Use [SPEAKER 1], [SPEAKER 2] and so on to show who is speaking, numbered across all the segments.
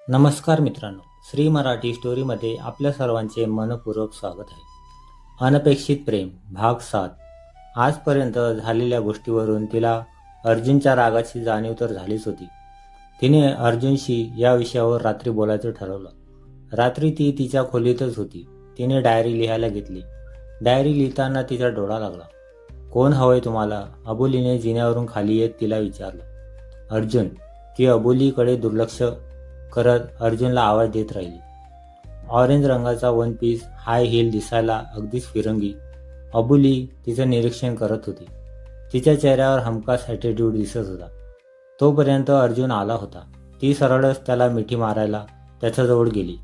[SPEAKER 1] नमस्कार मित्रांनो, श्री मराठी स्टोरीमध्ये आपल्या सर्वांचे मनपूर्वक स्वागत आहे. अनपेक्षित प्रेम भाग 7. आजपर्यंत झालेल्या गोष्टीवरून तिला अर्जुनच्या रागाची जाणीव तर झालीच होती. तिने अर्जुनशी या विषयावर रात्री बोलायचं ठरवलं. रात्री ती तिच्या खोलीतच होती. तिने डायरी लिहायला घेतली. डायरी लिहिताना तिचा डोळा लागला. कोण हवंय तुम्हाला? अबोलीने जिन्यावरून खाली येत तिला विचारलं. अर्जुन. ती अबोलीकडे दुर्लक्ष करत अर्जुनला आवाज देत राहिली. ऑरेंज रंगाचा वन पीस, हाय हील, दिसायला अगदीच फिरंगी. अबोली तिचं निरीक्षण करत होती. तिच्या चेहऱ्यावर हमखास ॲटिट्यूड दिसत होता. तोपर्यंत अर्जुन आला होता. ती सरळच त्याला मिठी मारायला त्याच्याजवळ गेली.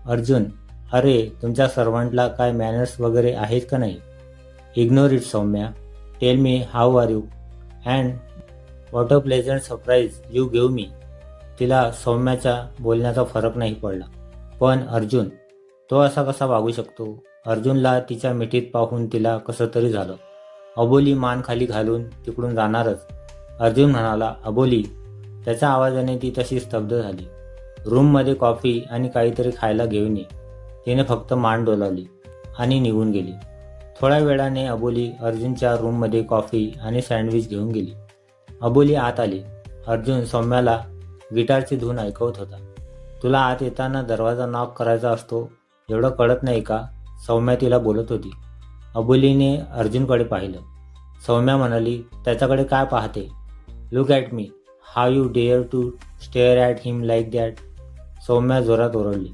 [SPEAKER 1] अर्जुन, अरे तुमच्या सर्वंटला काय मॅनर्स वगैरे आहेत का नाही? Ignore it Saumya. Tell me how are you and what a pleasant surprise you give me. तिला सौम्याच्या बोलण्याचा फरक नाही पडला. पण अर्जुन, तो असा कसा वागू शकतो? अर्जुनला तिच्या मिठीत पाहून तिला कसं तरी झालं. अबोली मान खाली घालून तिकडून जाणारच. अर्जुन म्हणाला, अबोली. त्याच्या आवाजाने ती तशी स्तब्ध झाली. रूममध्ये कॉफी आणि काहीतरी खायला घेऊन ये. तिने फक्त मान डोलावली आणि निघून गेली. थोड्या वेळाने अबोली अर्जुनच्या रूममध्ये कॉफी आणि सँडविच घेऊन गेली. अबोली आत आली. अर्जुन सौम्याला गिटारची धून ऐकवत होता. तुला आत येताना दरवाजा नॉक करायचा असतो, एवढं कळत नाही का? सौम्या तिला बोलत होती. अबोलीने अर्जुनकडे पाहिलं. सौम्या म्हणाली, त्याच्याकडे काय पाहते? Look at me. How you dare to stare at him like that. Saumya जोरात ओरडली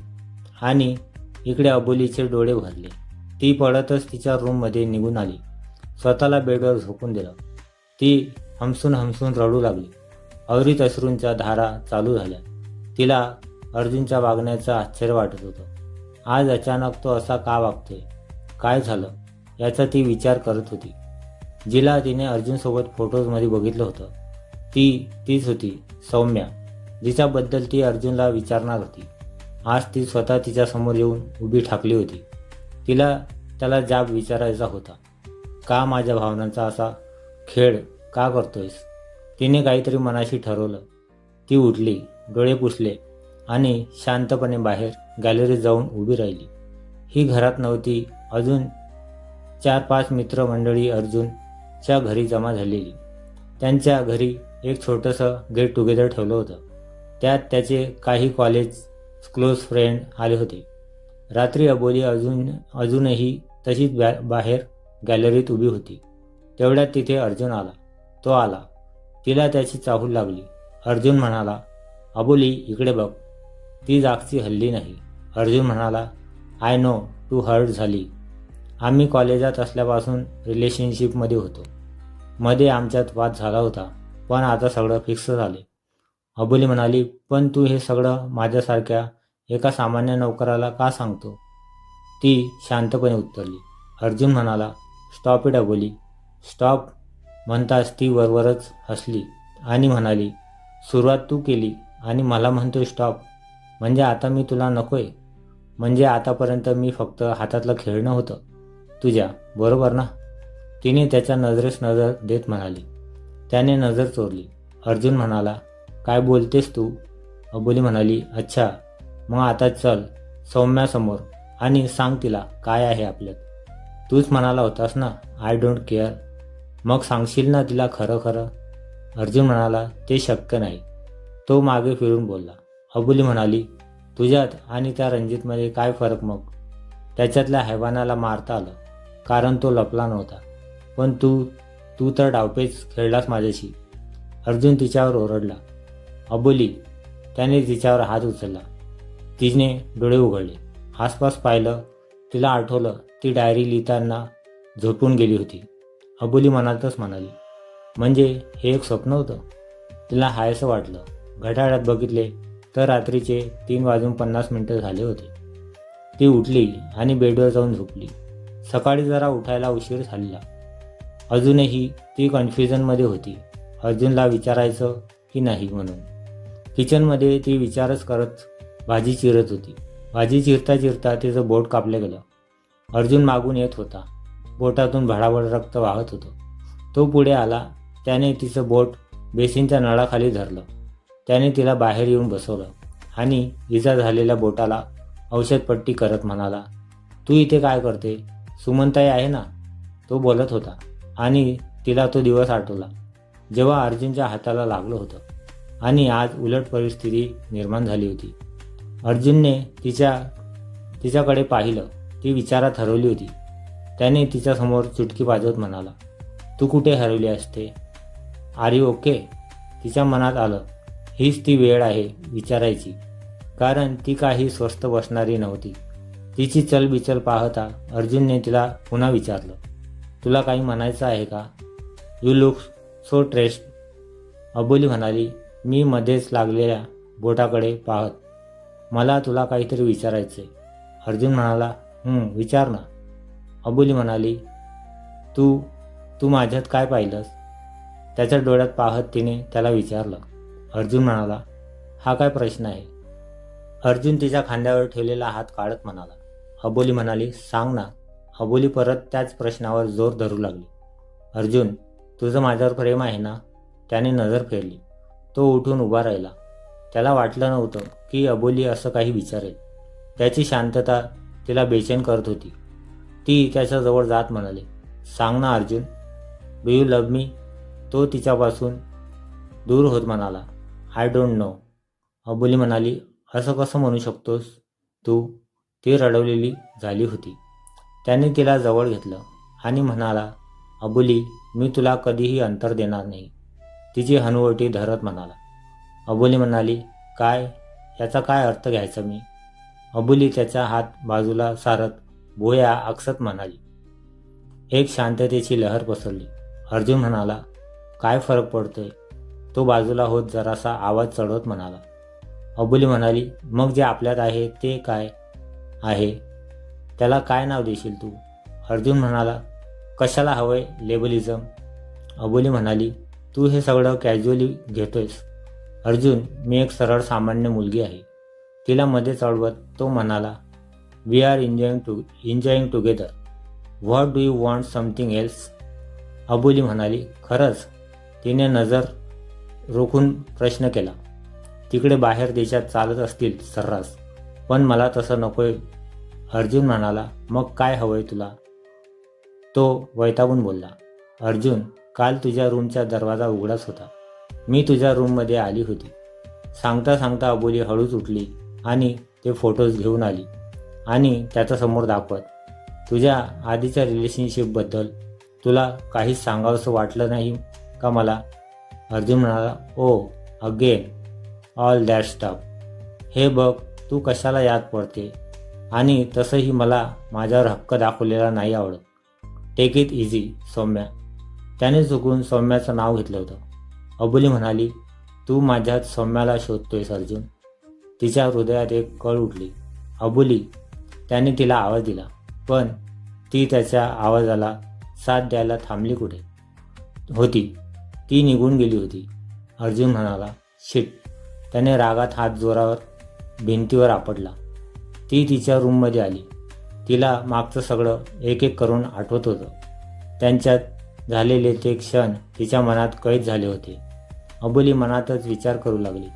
[SPEAKER 1] आणि इकडे अबोलीचे डोळे भरले. ती पळतच तिच्या रूममध्ये निघून आली. स्वतःला बेडवर झोपून दिलं. ती हमसून हमसून रडू लागली. अविरत अश्रूंच्या धारा चालू झाल्या. तिला अर्जुनच्या वागण्याचं आश्चर्य वाटत होतं. आज अचानक तो असा का वागतोय? काय झालं याचा ती विचार करत होती. जिला तिने अर्जुनसोबत फोटोजमध्ये बघितलं होतं तीच होती सौम्या, जिच्याबद्दल ती अर्जुनला विचारणार होती. आज ती स्वतः तिच्यासमोर येऊन उभी ठाकली होती. तिला त्याला जाब विचारायचा होता. का माझ्या भावनांचा असा खेळ का करतोयस? तिने काहीतरी मनाशी ठरवलं. ती उठली, डोळे पुसले आणि शांतपणे बाहेर गॅलरीत जाऊन उभी राहिली. ही घरात नव्हती. अजून 4-5 मित्रमंडळी अर्जुनच्या घरी जमा झालेली. त्यांच्या घरी एक छोटंसं गेट टुगेदर ठेवलं होतं. त्यात त्याचे काही कॉलेज क्लोज फ्रेंड आले होते. रात्री अबोली अजूनही तशीच बाहेर गॅलरीत उभी होती. तेवढ्यात तिथे अर्जुन आला. तो आला. तिला त्याची चाहूल लागली. अर्जुन म्हणाला, अबोली इकडे बघ. ती जागची हल्ली नाही. अर्जुन म्हणाला, आय नो तू हर्ट झाली. आम्ही कॉलेजात असल्यापासून रिलेशनशिपमध्ये होतो. मध्ये आमच्यात वाद झाला होता, पण आता सगळं फिक्स झाले. अबोली म्हणाली, पण तू हे सगळं माझ्यासारख्या एका सामान्य नोकराला का सांगतो? ती शांतपणे उत्तरली. अर्जुन म्हणाला, स्टॉप इट अबोली. स्टॉप म्हणताच ती वरवरच हसली आणि म्हणाली, सुरुवात तू केली आणि मला म्हणतोय स्टॉप? म्हणजे आता मी तुला नकोय? म्हणजे आतापर्यंत मी फक्त हातातलं खेळणं होतं तुझ्या, बरोबर ना? तिने त्याच्या नजरेस नजर देत म्हणाली. त्याने नजर चोरली. अर्जुन म्हणाला, काय बोलतेस तू? अबोली म्हणाली, अच्छा मग आता चल सौम्यासमोर आणि सांग तिला काय आहे आपल्यात. तूच म्हणाला होतास ना आय डोंट केअर. मग सांगशील ना तिला खरं खरं? अर्जुन म्हणाला, ते शक्य नाही. तो मागे फिरून बोलला. अबोली म्हणाली, तुझ्यात आणि त्या रणजितमध्ये काय फरक मग? त्याच्यातल्या हैवानाला मारता आलं कारण तो लपला नव्हता. पण तू तर डावपेच खेळलास माझ्याशी. अर्जुन तिच्यावर ओरडला. अबोली. त्याने तिच्यावर हात उचलला. तिने डोळे उघडले. आसपास पाहिलं. तिला आठवलं ती डायरी लिहिताना झोपून गेली होती. अबोली मनातच म्हणाली, म्हणजे हे एक स्वप्न होतं? तिला हायसं वाटलं. घड्याळात बघितले तर रात्रीचे 3:50 झाले होते. ती उठली आणि बेडवर जाऊन झोपली. सकाळी जरा उठायला उशीर झालेला. अजूनही ती कन्फ्युजनमध्ये होती. अर्जुनला विचारायचं की नाही म्हणून. किचनमध्ये ती विचारच करत भाजी चिरत होती. भाजी चिरता चिरता तिचं बोट कापलं गेलं. अर्जुन मागून येत होता. बोटातून भडाभड रक्त वाहत होतं. तो पुढे आला. त्याने तिचं बोट बेसिनच्या नळाखाली धरलं. त्याने तिला बाहेर येऊन बसवलं आणि इजा झालेल्या बोटाला औषधपट्टी करत म्हणाला, तू इथे काय करते? सुमनताई आहे ना? तो बोलत होता आणि तिला तो दिवस आठवला जेव्हा अर्जुनच्या हाताला लागलं होतं आणि आज उलट परिस्थिती निर्माण झाली होती. अर्जुनने तिच्याकडे पाहिलं. ती विचारात हरवली होती. त्याने तिच्यासमोर चुटकी वाजवत म्हणाला, तू कुठे हरवली असते? Are you okay? तिच्या मनात आलं, हीच ती वेळ आहे विचारायची, कारण ती काही स्वस्थ बसणारी नव्हती. तिची चलबिचल पाहता अर्जुनने तिला पुन्हा विचारलं, तुला काही म्हणायचं आहे का? You look so stressed. Aboli म्हणाली, मी मध्येच लागलेल्या बोटाकडे पाहत, मला तुला काहीतरी विचारायचंय. अर्जुन म्हणाला, विचार ना. अबोली म्हणाली, तू माझ्यात काय पाहिलंस? त्याच्या डोळ्यात पाहत तिने त्याला विचारलं. अर्जुन म्हणाला, हा काय प्रश्न आहे? अर्जुन तिच्या खांद्यावर ठेवलेला हात काढत म्हणाला. अबोली म्हणाली, सांग ना. अबोली परत त्याच प्रश्नावर जोर धरू लागली. अर्जुन, तुझं माझ्यावर प्रेम आहे ना? त्याने नजर फेरली. तो उठून उभा राहिला. त्याला वाटलं नव्हतं की अबोली असं काही विचारेल. त्याची शांतता तिला बेचैन करत होती. ती त्याच्याजवळ जात म्हणाली, सांग ना अर्जुन, डू यू लव्ह मी? तो तिच्यापासून दूर होत म्हणाला, आय डोंट नो. अबोली म्हणाली, असं कसं म्हणू शकतोस तू? ती रडवलेली झाली होती. त्याने तिला जवळ घेतलं आणि म्हणाला, अबोली, मी तुला कधीही अंतर देणार नाही. तिची हनुवटी धरत म्हणाला. अबोली म्हणाली, काय? याचा काय अर्थ घ्यायचा मी? अबोली त्याचा हात बाजूला सारत भुया आकसत म्हणाली. एक शांततेची लहर पसरली. अर्जुन म्हणाला, काय फरक पडतोय? तो बाजूला होत जरासा आवाज चढवत म्हणाला. अबोली म्हणाली, मग जे आपल्यात आहे ते काय आहे? त्याला काय नाव देशील तू? अर्जुन म्हणाला, कशाला हवंय लेबलिझम? अबोली म्हणाली, तू हे सगळं कॅज्युअली घेतोयस. अर्जुन, मी एक सरळ सामान्य मुलगी आहे. तिला मध्ये चढवत तो म्हणाला, we are enjoying together. What do you want something else? Aboli म्हणाली, खरंच? तिने नजर रोखून प्रश्न केला. तिकडे बाहेर देशात चालत असतील सर्रास, पण मला तसं नकोय. अर्जुन म्हणाला, मग काय हवंय तुला? तो वैतागून बोलला. अर्जुन, काल तुझ्या रूमचा दरवाजा उघडाच होता. मी तुझ्या रूममध्ये आली होती. सांगता सांगता अबोली हळूच उठली आणि ते फोटोज घेऊन आली आणि त्याच्यासमोर दाखवत, तुझ्या आधीच्या रिलेशनशिपबद्दल तुला काहीच सांगावंसं वाटलं नाही का मला? अर्जुन म्हणाला, ओ अगेन ऑल दॅट स्टफ. हे बघ, तू कशाला याद पडते, आणि तसंही मला माझ्यावर हक्क दाखवलेला नाही आवडत. Take it easy Saumya. त्याने चुकून सौम्याचं नाव घेतलं होतं. अबोली म्हणाली, तू माझ्यात सौम्याला शोधतोयस अर्जुन? तिच्या हृदयात एक कळ उठली. अबोली. त्याने तिला आवाज दिला, पण ती त्याच्या आवाजाला साथ द्यायला थांबली कुठे होती. ती निघून गेली होती. अर्जुन म्हणाला, शिट. त्याने रागात हात जोरावर भिंतीवर आपटला. ती तिच्या रूममध्ये आली. तिला मागचं सगळं एक एक करून आठवत होतं. त्यांच्यात झालेले ते क्षण तिच्या मनात कैद झाले होते. अबोली मनातच विचार करू लागली,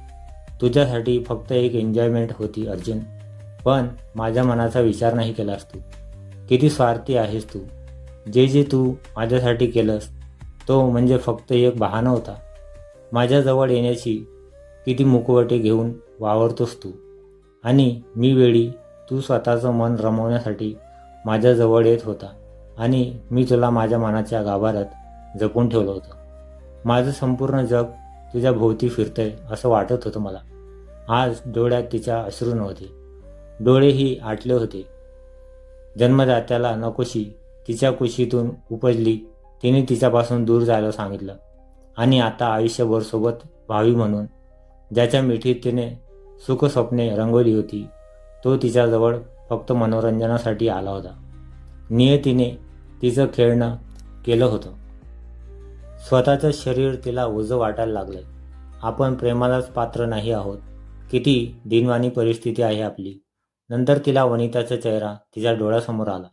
[SPEAKER 1] तुझ्यासाठी फक्त एक एन्जॉयमेंट होती अर्जुन, पण माझ्या मनाचा विचार नाही केलास तू. किती स्वार्थी आहेस तू. जे तू माझ्यासाठी केलंस तो म्हणजे फक्त एक बहाणा होता. माझ्याजवळ येण्याची किती मुखवटे घेऊन वावरतोस तू, आणि मी वेळी तू स्वतःचं मन रमवण्यासाठी माझ्याजवळ येत होता आणि मी तुला माझ्या मनाच्या गाभाऱ्यात जपून ठेवलं होतं. माझं संपूर्ण जग तुझ्या भोवती फिरतंय असं वाटत होतं मला. आज डोळ्यात तिच्या अश्रू नव्हते, डोळेही आटले होते. जन्मदात्याला नकोशी तिच्या कुशीतून उपजली. तिने तिच्यापासून दूर जायला सांगितलं आणि आता आयुष्यभर सोबत व्हावी म्हणून ज्याच्या मिठीत तिने सुखस्वप्ने रंगवली होती तो तिच्याजवळ फक्त मनोरंजनासाठी आला होता. नियतीने तिचं खेळणं केलं होतं. स्वतःचं शरीर तिला ओझं वाटायला लागलंय. आपण प्रेमालाच पात्र नाही आहोत. किती दिनवाणी परिस्थिती आहे आपली. नंतर तिला वनिताचा चेहरा तिच्या डोळ्यासमोर आला.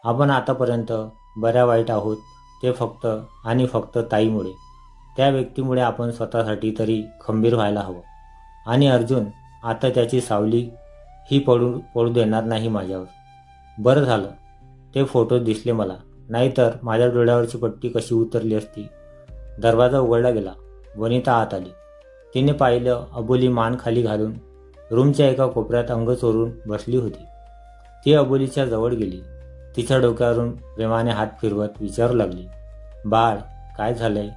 [SPEAKER 1] आपण आतापर्यंत बऱ्या वाईट आहोत ते फक्त आणि फक्त ताईमुळे. त्या व्यक्तीमुळे आपण स्वतःसाठी तरी खंबीर व्हायला हवं. आणि अर्जुन, आता त्याची सावली ही पडू देणार नाही माझ्यावर. बरं झालं ते फोटो दिसले मला, नाहीतर माझ्या डोळ्यावरची पट्टी कशी उतरली असती. दरवाजा उघडला गेला. वनिता आत आली. तिने पाहिलं अबोली मान खाली घालून रूमच्या एका कोपऱ्यात अंग चोरून बसली होती. ती अबोलीच्या जवळ गेली. तिच्या डोक्यावरून प्रेमाने हात फिरवत विचारू लागली, बाळ काय झालंय?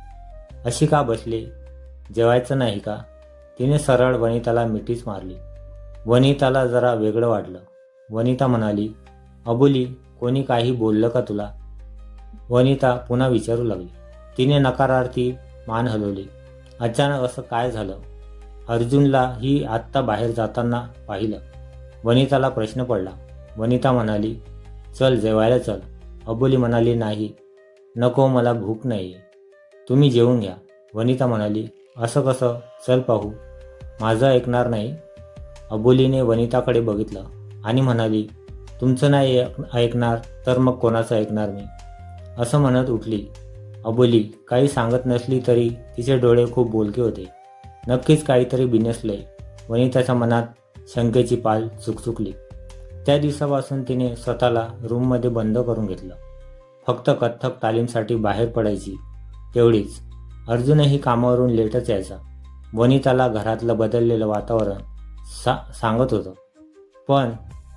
[SPEAKER 1] अशी का बसले? जेवायचं नाही का? तिने सरळ वनिताला मिठीच मारली. वनिताला जरा वेगळं वाटलं. वनिता म्हणाली, अबोली कोणी काही बोललं का तुला? वनिता पुन्हा विचारू लागली. तिने नकारार्थी मान हलवली. अचानक असं काय झालं? अर्जुनला ही आत्ता बाहेर जाताना पाहिलं. वनिताला प्रश्न पडला. वनिता म्हणाली, चल जेवायला चल. अबोली म्हणाली, नाही नको, मला भूक नाही. तुम्ही जेवून घ्या. वनिता म्हणाली, असं कसं? चल पाहू. माझं ऐकणार नाही. अबोलीने वनिताकडे बघितलं आणि म्हणाली, तुमचं नाही ऐकणार तर मग कोणाचं ऐकणार मी? असं म्हणत उठली. अबोली काही सांगत नसली तरी तिचे डोळे खूप बोलके होते. नक्कीच काहीतरी बिनसलंय. वनिताच्या मनात शंकेची पाल चुकचुकली. त्या दिवसापासून तिने स्वतःला रूममध्ये बंद करून घेतलं. फक्त कथ्थक तालीमसाठी बाहेर पडायची तेवढीच. अर्जुनही कामावरून लेटच यायचा. वनिताला घरातलं बदललेलं वातावरण सांगत होतं, पण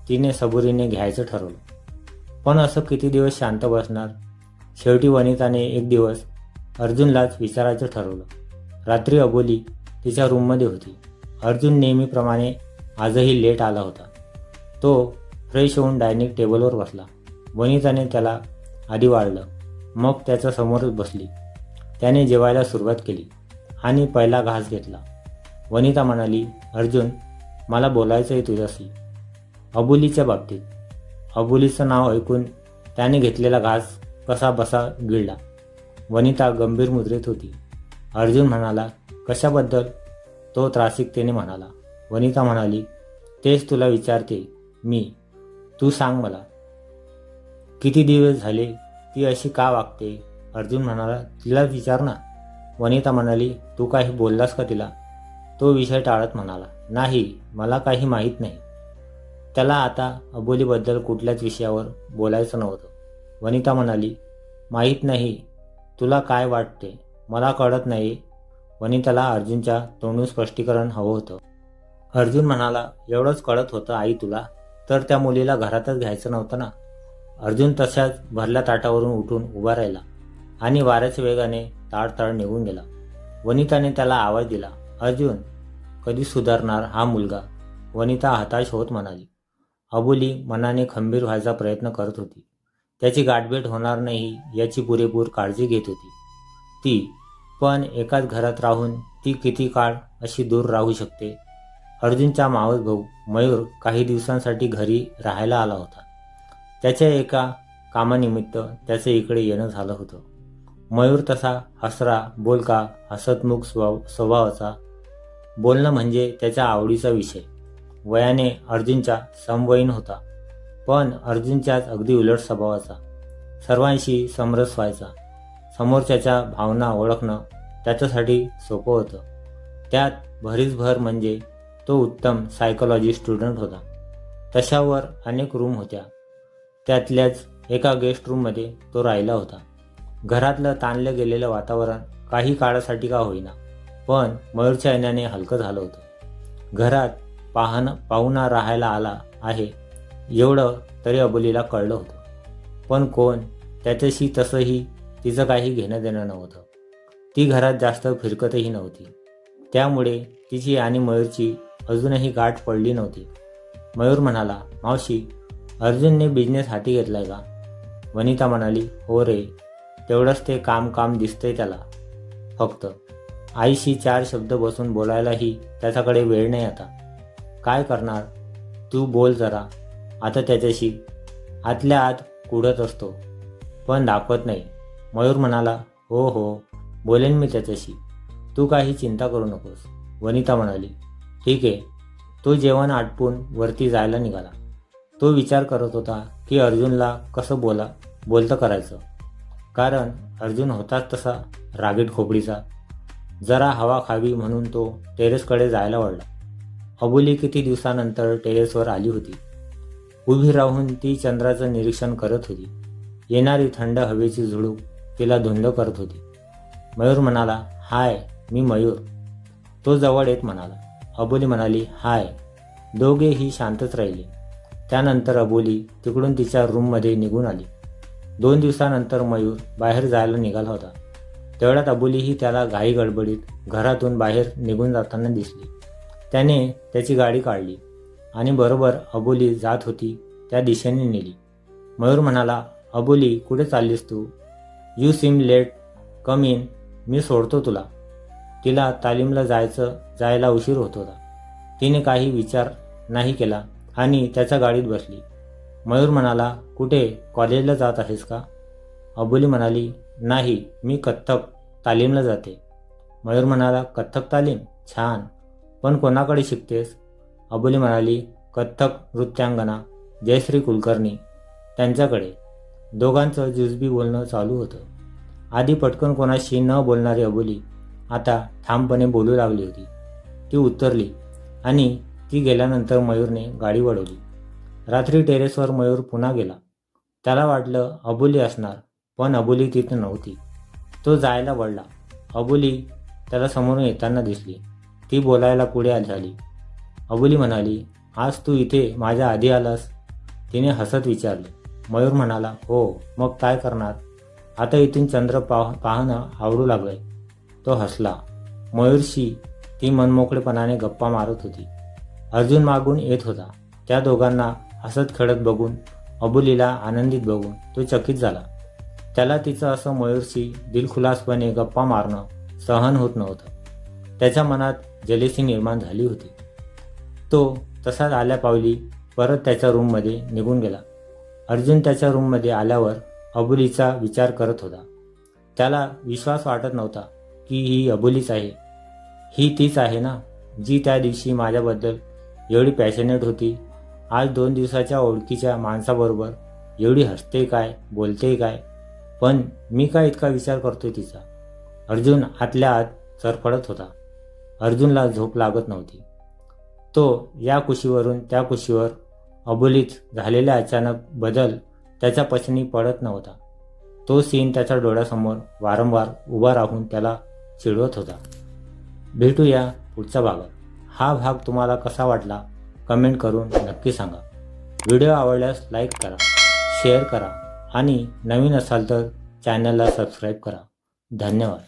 [SPEAKER 1] तिने सबुरीने घ्यायचं ठरवलं. पण असं किती दिवस शांत बसणार? शेवटी वनिताने एक दिवस अर्जुनलाच विचारायचं ठरवलं. रात्री अबोली तिच्या रूममध्ये होती. अर्जुन नेहमीप्रमाणे आजही लेट आला होता. तो फ्रेश होऊन डायनिंग टेबलवर बसला. वनिताने त्याला आधी वाढलं, मग त्याच्या समोरच बसली. त्याने जेवायला सुरुवात केली आणि पहिला घास घेतला. वनिता म्हणाली, अर्जुन मला बोलायचं आहे तुझ्याशी, अबोलीच्या बाबतीत. अबोलीचं नाव ऐकून त्याने घेतलेला घास कसा बसा गिळला. वनिता गंभीर मुद्रेत होती. अर्जुन म्हणाला, कशाबद्दल? तो त्रासिकतेने म्हणाला. वनिता म्हणाली, तेच तुला विचारते मी, तू सांग मला. किती दिवस झाले ती अशी का वागते? अर्जुन म्हणाला, तिला विचार ना. वनिता म्हणाली, तू काही बोललास का तिला? तो विषय टाळत म्हणाला, नाही, मला काही माहीत नाही. त्याला आता अबोलीबद्दल कुठल्याच विषयावर बोलायचं नव्हतं. वनिता म्हणाली, माहीत नाही, तुला काय वाटते? मला कळत नाही. वनिताला अर्जुनच्या तोंडून स्पष्टीकरण हवं होतं. अर्जुन म्हणाला, एवढंच कळत होतं आई तुला, तर त्या मुलीला घरातच घ्यायचं नव्हतं ना. अर्जुन तशाच भरल्या ताटावरून उठून उभा राहिला आणि वाऱ्याच्या वेगाने ताडताड निघून गेला. वनिताने त्याला आवाज दिला, अर्जुन कधी सुधारणार हा मुलगा? वनिता हताश होत म्हणाली. अबोली मनाने खंबीर व्हायचा प्रयत्न करत होती. त्याची गाठभेट होणार नाही याची पुरेपूर काळजी घेत होती ती. पण एकाच घरात राहून ती किती काळ अशी दूर राहू शकते? अर्जुनचा मावस भाऊ मयूर काही दिवसांसाठी घरी राहायला आला होता. त्याच्या एका कामानिमित्त त्याचे इकडे येणं झालं होतं. मयूर तसा हसरा, बोलका, हसतमुख स्वभावाचा. बोलणं म्हणजे त्याच्या आवडीचा विषय. वयाने अर्जुनच्या समवयीन होता, पण अर्जुनच्याच अगदी उलट स्वभावाचा. सर्वांशी समरस व्हायचा. समोरच्याच्या भावना ओळखणं त्याच्यासाठी सोपं होतं. त्यात भरीसभर म्हणजे तो उत्तम सायकोलॉजी स्टुडंट होता. तशावर अनेक रूम होत्या. त्यातल्याच एका गेस्ट रूममध्ये तो राहिला होता. घरातलं ताणलं गेलेलं वातावरण काही काळासाठी का होईना, पण मयूरच्या येण्याने हलकं झालं होतं. घरात पाहुणा राहायला आला आहे एवढं तरी अबोलीला कळलं होतं. पण कोण? त्याच्याशी तसंही तिचं काही घेणं देणं नव्हतं. ती घरात जास्त फिरकतही नव्हती. त्यामुळे तिची आणि मयूरची अजूनही गाठ पडली नव्हती. मयूर म्हणाला, मावशी अर्जुनने बिझनेस हाती घेतलाय का? वनिता म्हणाली, हो रे, तेवढंच ते काम दिसतंय त्याला. फक्त आईशी 4 शब्द बसून बोलायलाही त्याच्याकडे वेळ नाही आता. काय करणार? तू बोल जरा आता त्याच्याशी. आतल्या आत कुढत असतो, पण दाखवत नाही. मयूर म्हणाला, हो बोलेन मी त्याच्याशी, तू काही चिंता करू नकोस. वनिता म्हणाली, ठीक आहे. तो जेवण आटपून वरती जायला निघाला. तो विचार करत होता की अर्जुनला कसं बोलतं करायचं, कारण अर्जुन होताच तसा रागीट खोपडीचा. जरा हवा खावी म्हणून तो टेरेसकडे जायला वळला. अबोली किती दिवसानंतर टेरेसवर आली होती. उभी राहून ती चंद्राचं निरीक्षण करत होती. येणारी थंड हवेची झुळूक तिला धुंद करत होती. मयूर म्हणाला, हाय, मी मयूर. तो जवळ येत म्हणाला. अबोली म्हणाली, हाय. दोघेही शांतच राहिले. त्यानंतर अबोली तिकडून तिच्या रूममध्ये निघून आली. 2 दिवसानंतर मयूर बाहेर जायला निघाला होता. तेवढ्यात अबोलीही त्याला घाई गडबडीत घरातून बाहेर निघून जाताना दिसली. त्याने त्याची गाडी काढली आणि बरोबर अबोली जात होती त्या दिशेने नेली. मयूर म्हणाला, अबोली, कुठे चाललीस तू? You seem late, come in. मी सोडतो तुला. तिला तालीमला जायला उशीर होत होता. तिने काही विचार नाही केला आणि त्याच्या गाडीत बसली. मयूर म्हणाला, कुठे, कॉलेजला जात आहेस का? अबोली म्हणाली, नाही, मी कथ्थक तालीमला जाते. मयूर म्हणाला, कथ्थक तालीम? छान. पण कोणाकडे शिकतेस? अबोली म्हणाली, कथ्थक नृत्यांगना जयश्री कुलकर्णी त्यांच्याकडे. दोघांचं जुजबी बोलणं चालू होतं. आधी पटकन कोणाशी न बोलणारी अबोली आता ठामपणे बोलू लागली होती. ती उतरली आणि ती गेल्यानंतर मयूरने गाडी वळवली. रात्री टेरेसवर मयूर पुन्हा गेला. त्याला वाटलं अबोली असणार, पण अबोली तिथे नव्हती. तो जायला वळला. अबोली त्याला समोरून येताना दिसली. ती बोलायला पुढे झाली. अबोली म्हणाली, आज तू इथे माझ्या आधी आलास? तिने हसत विचारले. मयूर म्हणाला, हो, मग काय करणार? आता इथून चंद्र पाहणं आवडू लागलंय. तो हसला. मयूरशी ती मनमोकळेपणाने गप्पा मारत होती. अर्जुन मागून येत होता. त्या दोघांना हसत खेळत बघून, अबोलीला आनंदित बघून तो चकित झाला. त्याला तिचं असं मयूरशी दिलखुलासपणे गप्पा मारणं सहन होत नव्हतं. त्याच्या मनात जलेसी निर्माण झाली होती. तो तसाच आल्या पावली परत त्याच्या रूममध्ये निघून गेला. अर्जुन त्याच्या रूममध्ये आल्यावर अबोलीचा विचार करत होता. त्याला विश्वास वाटत नव्हता की ही अबोलीच आहे. ही तीच आहे ना, जी त्या दिवशी माझ्याबद्दल एवढी पॅशनेट होती. आज 2 दिवसाच्या ओळखीच्या माणसाबरोबर एवढी हसते काय, बोलते काय, पण मी काय इतका विचार करतोय तिचा? अर्जुन आतल्या आत चरफडत होता. अर्जुनला झोप लागत नव्हती. तो या कुशीवरून त्या कुशीवर अबोलीत झालेला अचानक बदल त्याच्या पचनी पडत नव्हता. तो सीन त्याच्या डोळ्यासमोर वारंवार उभा राहून त्याला चिडवत होता. भेटूया पुढच्या भागात. हा भाग तुम्हाला कसा वाटला कमेंट करून नक्की सांगा. व्हिडिओ आवडल्यास लाईक करा, शेअर करा आणि नवीन असाल तर चॅनलला सबस्क्राईब करा. धन्यवाद.